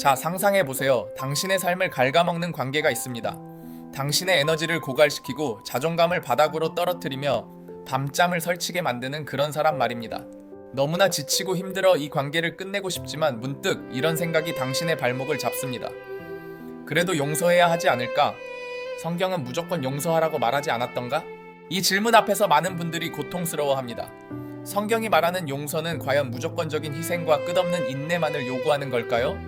자, 상상해보세요. 당신의 삶을 갉아먹는 관계가 있습니다. 당신의 에너지를 고갈시키고 자존감을 바닥으로 떨어뜨리며 밤잠을 설치게 만드는 그런 사람 말입니다. 너무나 지치고 힘들어 이 관계를 끝내고 싶지만 문득 이런 생각이 당신의 발목을 잡습니다. 그래도 용서해야 하지 않을까? 성경은 무조건 용서하라고 말하지 않았던가? 이 질문 앞에서 많은 분들이 고통스러워합니다. 성경이 말하는 용서는 과연 무조건적인 희생과 끝없는 인내만을 요구하는 걸까요?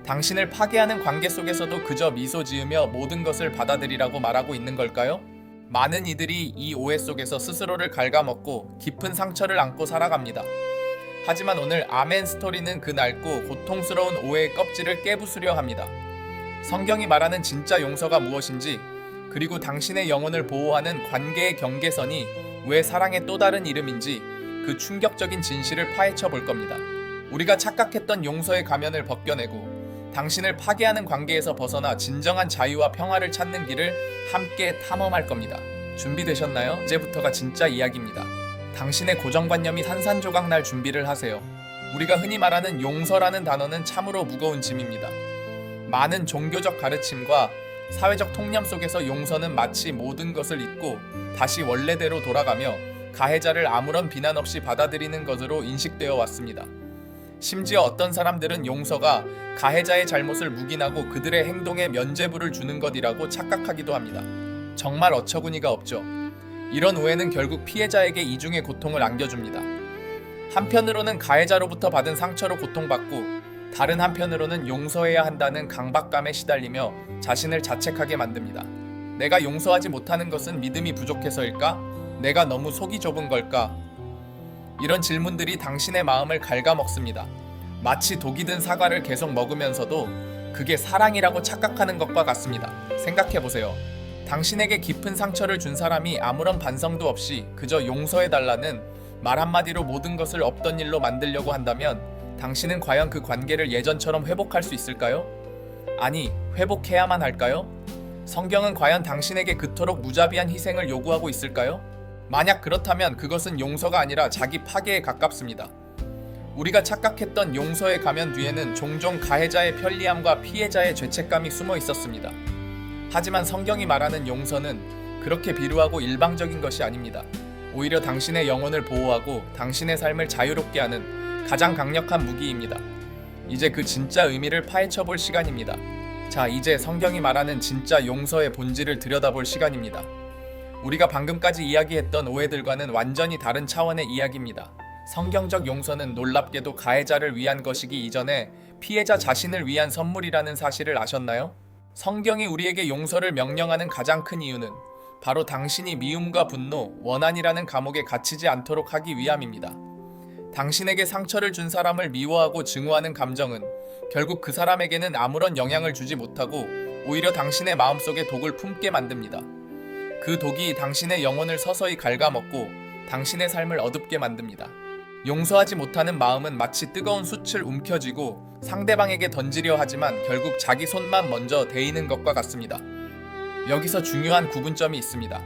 당신을 파괴하는 관계 속에서도 그저 미소 지으며 모든 것을 받아들이라고 말하고 있는 걸까요? 많은 이들이 이 오해 속에서 스스로를 갉아먹고 깊은 상처를 안고 살아갑니다. 하지만 오늘 아멘 스토리는 그 낡고 고통스러운 오해의 껍질을 깨부수려 합니다. 성경이 말하는 진짜 용서가 무엇인지, 그리고 당신의 영혼을 보호하는 관계의 경계선이 왜 사랑의 또 다른 이름인지 그 충격적인 진실을 파헤쳐 볼 겁니다. 우리가 착각했던 용서의 가면을 벗겨내고 당신을 파괴하는 관계에서 벗어나 진정한 자유와 평화를 찾는 길을 함께 탐험할 겁니다. 준비되셨나요? 이제부터가 진짜 이야기입니다. 당신의 고정관념이 산산조각 날 준비를 하세요. 우리가 흔히 말하는 용서라는 단어는 참으로 무거운 짐입니다. 많은 종교적 가르침과 사회적 통념 속에서 용서는 마치 모든 것을 잊고 다시 원래대로 돌아가며 가해자를 아무런 비난 없이 받아들이는 것으로 인식되어 왔습니다. 심지어 어떤 사람들은 용서가 가해자의 잘못을 묵인하고 그들의 행동에 면죄부를 주는 것이라고 착각하기도 합니다. 정말 어처구니가 없죠. 이런 오해는 결국 피해자에게 이중의 고통을 안겨줍니다. 한편으로는 가해자로부터 받은 상처로 고통받고, 다른 한편으로는 용서해야 한다는 강박감에 시달리며 자신을 자책하게 만듭니다. 내가 용서하지 못하는 것은 믿음이 부족해서일까? 내가 너무 속이 좁은 걸까? 이런 질문들이 당신의 마음을 갉아먹습니다. 마치 독이 든 사과를 계속 먹으면서도 그게 사랑이라고 착각하는 것과 같습니다. 생각해보세요. 당신에게 깊은 상처를 준 사람이 아무런 반성도 없이 그저 용서해달라는 말 한마디로 모든 것을 없던 일로 만들려고 한다면 당신은 과연 그 관계를 예전처럼 회복할 수 있을까요? 아니, 회복해야만 할까요? 성경은 과연 당신에게 그토록 무자비한 희생을 요구하고 있을까요? 만약 그렇다면 그것은 용서가 아니라 자기 파괴에 가깝습니다. 우리가 착각했던 용서의 가면 뒤에는 종종 가해자의 편리함과 피해자의 죄책감이 숨어 있었습니다. 하지만 성경이 말하는 용서는 그렇게 비루하고 일방적인 것이 아닙니다. 오히려 당신의 영혼을 보호하고 당신의 삶을 자유롭게 하는 가장 강력한 무기입니다. 이제 그 진짜 의미를 파헤쳐볼 시간입니다. 자, 이제 성경이 말하는 진짜 용서의 본질을 들여다볼 시간입니다. 우리가 방금까지 이야기했던 오해들과는 완전히 다른 차원의 이야기입니다. 성경적 용서는 놀랍게도 가해자를 위한 것이기 이전에 피해자 자신을 위한 선물이라는 사실을 아셨나요? 성경이 우리에게 용서를 명령하는 가장 큰 이유는 바로 당신이 미움과 분노, 원한이라는 감옥에 갇히지 않도록 하기 위함입니다. 당신에게 상처를 준 사람을 미워하고 증오하는 감정은 결국 그 사람에게는 아무런 영향을 주지 못하고 오히려 당신의 마음속에 독을 품게 만듭니다. 그 독이 당신의 영혼을 서서히 갉아먹고 당신의 삶을 어둡게 만듭니다. 용서하지 못하는 마음은 마치 뜨거운 숯을 움켜쥐고 상대방에게 던지려 하지만 결국 자기 손만 먼저 데이는 것과 같습니다. 여기서 중요한 구분점이 있습니다.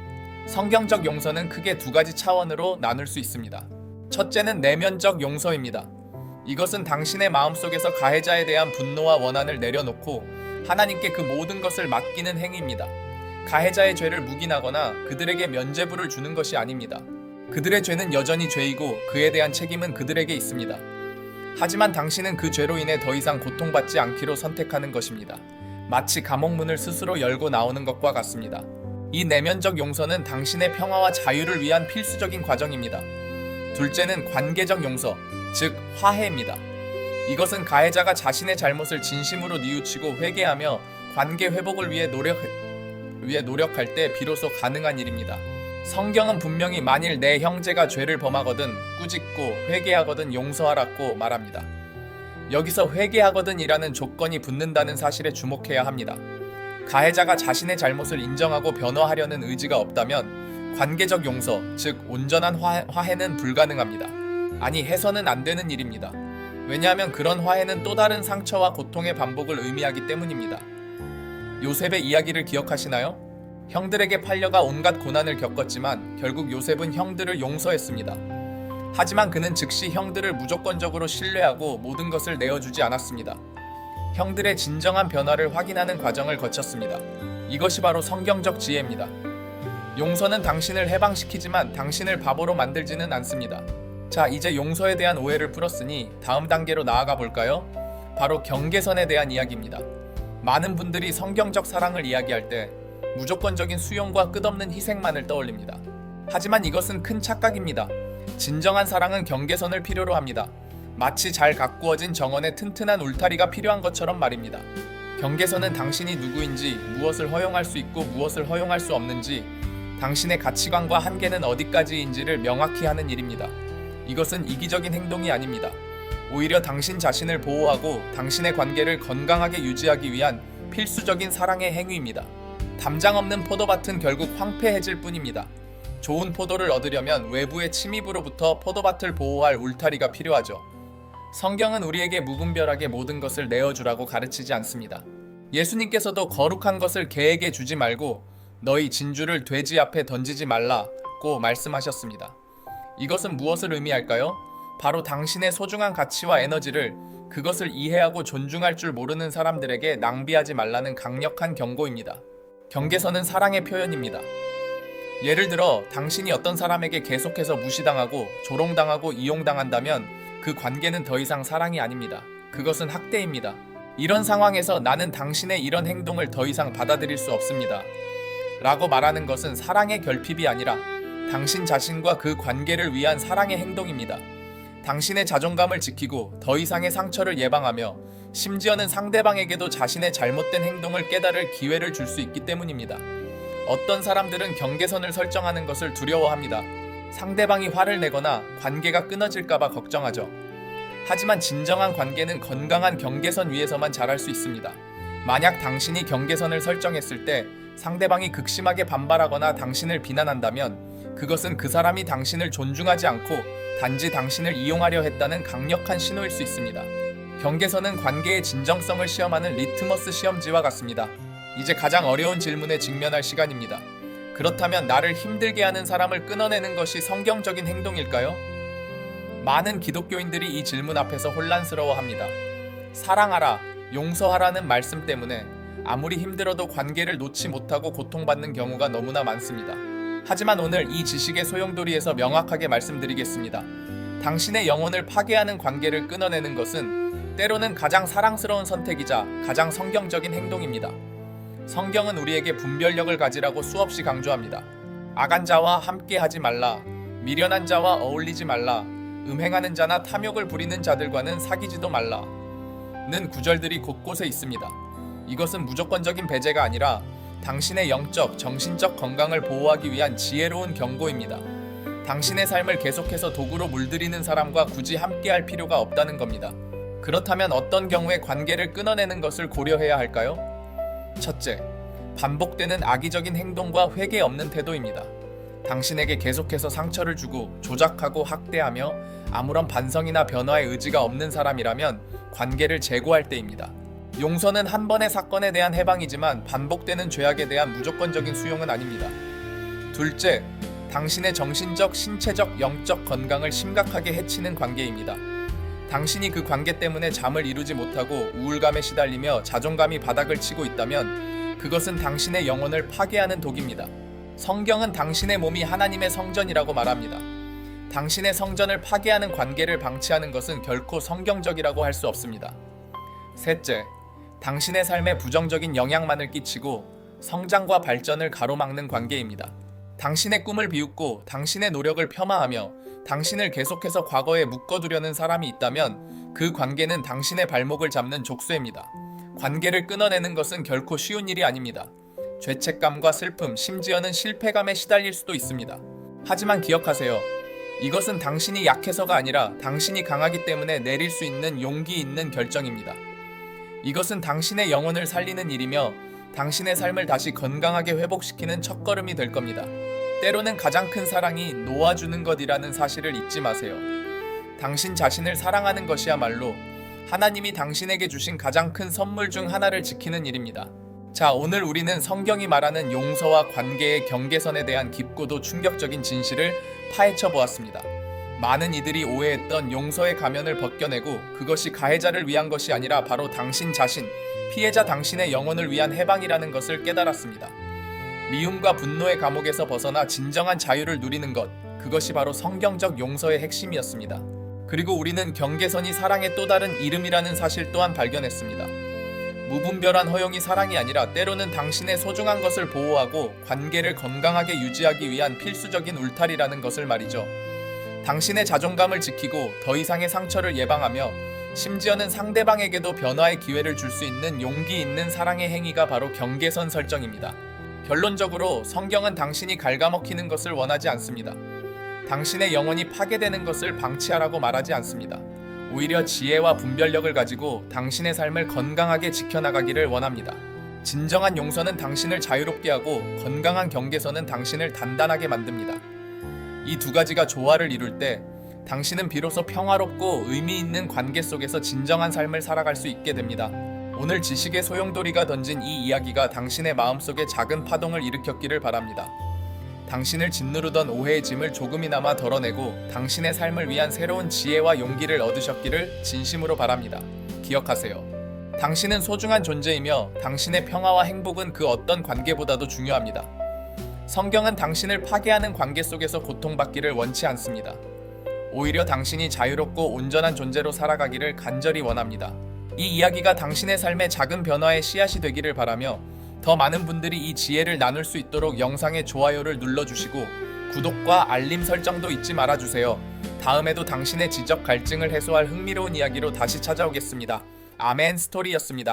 성경적 용서는 크게 두 가지 차원으로 나눌 수 있습니다. 첫째는 내면적 용서입니다. 이것은 당신의 마음속에서 가해자에 대한 분노와 원한을 내려놓고 하나님께 그 모든 것을 맡기는 행위입니다. 가해자의 죄를 묵인하거나 그들에게 면죄부를 주는 것이 아닙니다. 그들의 죄는 여전히 죄이고 그에 대한 책임은 그들에게 있습니다. 하지만 당신은 그 죄로 인해 더 이상 고통받지 않기로 선택하는 것입니다. 마치 감옥문을 스스로 열고 나오는 것과 같습니다. 이 내면적 용서는 당신의 평화와 자유를 위한 필수적인 과정입니다. 둘째는 관계적 용서, 즉 화해입니다. 이것은 가해자가 자신의 잘못을 진심으로 뉘우치고 회개하며 관계 회복을 위해 노력할 때 비로소 가능한 일입니다. 성경은 분명히 만일 내 형제가 죄를 범하거든 꾸짖고 회개하거든 용서하라고 말합니다. 여기서 회개하거든 이라는 조건이 붙는다는 사실에 주목해야 합니다. 가해자가 자신의 잘못을 인정하고 변화하려는 의지가 없다면 관계적 용서, 즉 온전한 화해는 불가능합니다. 아니, 해서는 안 되는 일입니다. 왜냐하면 그런 화해는 또 다른 상처와 고통의 반복을 의미하기 때문입니다. 요셉의 이야기를 기억하시나요? 형들에게 팔려가 온갖 고난을 겪었지만 결국 요셉은 형들을 용서했습니다. 하지만 그는 즉시 형들을 무조건적으로 신뢰하고 모든 것을 내어주지 않았습니다. 형들의 진정한 변화를 확인하는 과정을 거쳤습니다. 이것이 바로 성경적 지혜입니다. 용서는 당신을 해방시키지만 당신을 바보로 만들지는 않습니다. 자, 이제 용서에 대한 오해를 풀었으니 다음 단계로 나아가 볼까요? 바로 경계선에 대한 이야기입니다. 많은 분들이 성경적 사랑을 이야기할 때 무조건적인 수용과 끝없는 희생만을 떠올립니다. 하지만 이것은 큰 착각입니다. 진정한 사랑은 경계선을 필요로 합니다. 마치 잘 가꾸어진 정원에 튼튼한 울타리가 필요한 것처럼 말입니다. 경계선은 당신이 누구인지, 무엇을 허용할 수 있고 무엇을 허용할 수 없는지, 당신의 가치관과 한계는 어디까지인지를 명확히 하는 일입니다. 이것은 이기적인 행동이 아닙니다. 오히려 당신 자신을 보호하고 당신의 관계를 건강하게 유지하기 위한 필수적인 사랑의 행위입니다. 담장 없는 포도밭은 결국 황폐해질 뿐입니다. 좋은 포도를 얻으려면 외부의 침입으로부터 포도밭을 보호할 울타리가 필요하죠. 성경은 우리에게 무분별하게 모든 것을 내어주라고 가르치지 않습니다. 예수님께서도 거룩한 것을 개에게 주지 말고 너희 진주를 돼지 앞에 던지지 말라고 말씀하셨습니다. 이것은 무엇을 의미할까요? 바로 당신의 소중한 가치와 에너지를 그것을 이해하고 존중할 줄 모르는 사람들에게 낭비하지 말라는 강력한 경고입니다. 경계선은 사랑의 표현입니다. 예를 들어 당신이 어떤 사람에게 계속해서 무시당하고 조롱당하고 이용당한다면 그 관계는 더 이상 사랑이 아닙니다. 그것은 학대입니다. 이런 상황에서 나는 당신의 이런 행동을 더 이상 받아들일 수 없습니다. 라고 말하는 것은 사랑의 결핍이 아니라 당신 자신과 그 관계를 위한 사랑의 행동입니다. 당신의 자존감을 지키고 더 이상의 상처를 예방하며 심지어는 상대방에게도 자신의 잘못된 행동을 깨달을 기회를 줄 수 있기 때문입니다. 어떤 사람들은 경계선을 설정하는 것을 두려워합니다. 상대방이 화를 내거나 관계가 끊어질까봐 걱정하죠. 하지만 진정한 관계는 건강한 경계선 위에서만 자랄 수 있습니다. 만약 당신이 경계선을 설정했을 때 상대방이 극심하게 반발하거나 당신을 비난한다면 그것은 그 사람이 당신을 존중하지 않고 단지 당신을 이용하려 했다는 강력한 신호일 수 있습니다. 경계선은 관계의 진정성을 시험하는 리트머스 시험지와 같습니다. 이제 가장 어려운 질문에 직면할 시간입니다. 그렇다면 나를 힘들게 하는 사람을 끊어내는 것이 성경적인 행동일까요? 많은 기독교인들이 이 질문 앞에서 혼란스러워합니다. 사랑하라, 용서하라는 말씀 때문에 아무리 힘들어도 관계를 놓지 못하고 고통받는 경우가 너무나 많습니다. 하지만 오늘 이 지식의 소용돌이에서 명확하게 말씀드리겠습니다. 당신의 영혼을 파괴하는 관계를 끊어내는 것은 때로는 가장 사랑스러운 선택이자 가장 성경적인 행동입니다. 성경은 우리에게 분별력을 가지라고 수없이 강조합니다. 악한 자와 함께 하지 말라, 미련한 자와 어울리지 말라, 음행하는 자나 탐욕을 부리는 자들과는 사귀지도 말라 는 구절들이 곳곳에 있습니다. 이것은 무조건적인 배제가 아니라 당신의 영적, 정신적 건강을 보호하기 위한 지혜로운 경고입니다. 당신의 삶을 계속해서 도구로 물들이는 사람과 굳이 함께할 필요가 없다는 겁니다. 그렇다면 어떤 경우에 관계를 끊어내는 것을 고려해야 할까요? 첫째, 반복되는 악의적인 행동과 회개 없는 태도입니다. 당신에게 계속해서 상처를 주고 조작하고 학대하며 아무런 반성이나 변화의 의지가 없는 사람이라면 관계를 재고할 때입니다. 용서는 한 번의 사건에 대한 해방이지만 반복되는 죄악에 대한 무조건적인 수용은 아닙니다. 둘째, 당신의 정신적, 신체적, 영적 건강을 심각하게 해치는 관계입니다. 당신이 그 관계 때문에 잠을 이루지 못하고 우울감에 시달리며 자존감이 바닥을 치고 있다면 그것은 당신의 영혼을 파괴하는 독입니다. 성경은 당신의 몸이 하나님의 성전이라고 말합니다. 당신의 성전을 파괴하는 관계를 방치하는 것은 결코 성경적이라고 할 수 없습니다. 셋째, 당신의 삶에 부정적인 영향만을 끼치고 성장과 발전을 가로막는 관계입니다. 당신의 꿈을 비웃고 당신의 노력을 폄하하며 당신을 계속해서 과거에 묶어두려는 사람이 있다면 그 관계는 당신의 발목을 잡는 족쇄입니다. 관계를 끊어내는 것은 결코 쉬운 일이 아닙니다. 죄책감과 슬픔, 심지어는 실패감에 시달릴 수도 있습니다. 하지만 기억하세요. 이것은 당신이 약해서가 아니라 당신이 강하기 때문에 내릴 수 있는 용기 있는 결정입니다. 이것은 당신의 영혼을 살리는 일이며 당신의 삶을 다시 건강하게 회복시키는 첫걸음이 될 겁니다. 때로는 가장 큰 사랑이 놓아주는 것이라는 사실을 잊지 마세요. 당신 자신을 사랑하는 것이야말로 하나님이 당신에게 주신 가장 큰 선물 중 하나를 지키는 일입니다. 자, 오늘 우리는 성경이 말하는 용서와 관계의 경계선에 대한 깊고도 충격적인 진실을 파헤쳐 보았습니다. 많은 이들이 오해했던 용서의 가면을 벗겨내고 그것이 가해자를 위한 것이 아니라 바로 당신 자신, 피해자 당신의 영혼을 위한 해방이라는 것을 깨달았습니다. 미움과 분노의 감옥에서 벗어나 진정한 자유를 누리는 것, 그것이 바로 성경적 용서의 핵심이었습니다. 그리고 우리는 경계선이 사랑의 또 다른 이름이라는 사실 또한 발견했습니다. 무분별한 허용이 사랑이 아니라 때로는 당신의 소중한 것을 보호하고 관계를 건강하게 유지하기 위한 필수적인 울타리라는 것을 말이죠. 당신의 자존감을 지키고 더 이상의 상처를 예방하며 심지어는 상대방에게도 변화의 기회를 줄 수 있는 용기 있는 사랑의 행위가 바로 경계선 설정입니다. 결론적으로 성경은 당신이 갉아먹히는 것을 원하지 않습니다. 당신의 영혼이 파괴되는 것을 방치하라고 말하지 않습니다. 오히려 지혜와 분별력을 가지고 당신의 삶을 건강하게 지켜나가기를 원합니다. 진정한 용서는 당신을 자유롭게 하고 건강한 경계선은 당신을 단단하게 만듭니다. 이 두 가지가 조화를 이룰 때 당신은 비로소 평화롭고 의미 있는 관계 속에서 진정한 삶을 살아갈 수 있게 됩니다. 오늘 지식의 소용돌이가 던진 이 이야기가 당신의 마음속에 작은 파동을 일으켰기를 바랍니다. 당신을 짓누르던 오해의 짐을 조금이나마 덜어내고 당신의 삶을 위한 새로운 지혜와 용기를 얻으셨기를 진심으로 바랍니다. 기억하세요. 당신은 소중한 존재이며 당신의 평화와 행복은 그 어떤 관계보다도 중요합니다. 성경은 당신을 파괴하는 관계 속에서 고통받기를 원치 않습니다. 오히려 당신이 자유롭고 온전한 존재로 살아가기를 간절히 원합니다. 이 이야기가 당신의 삶의 작은 변화의 씨앗이 되기를 바라며 더 많은 분들이 이 지혜를 나눌 수 있도록 영상의 좋아요를 눌러주시고 구독과 알림 설정도 잊지 말아주세요. 다음에도 당신의 지적 갈증을 해소할 흥미로운 이야기로 다시 찾아오겠습니다. 아멘 스토리였습니다.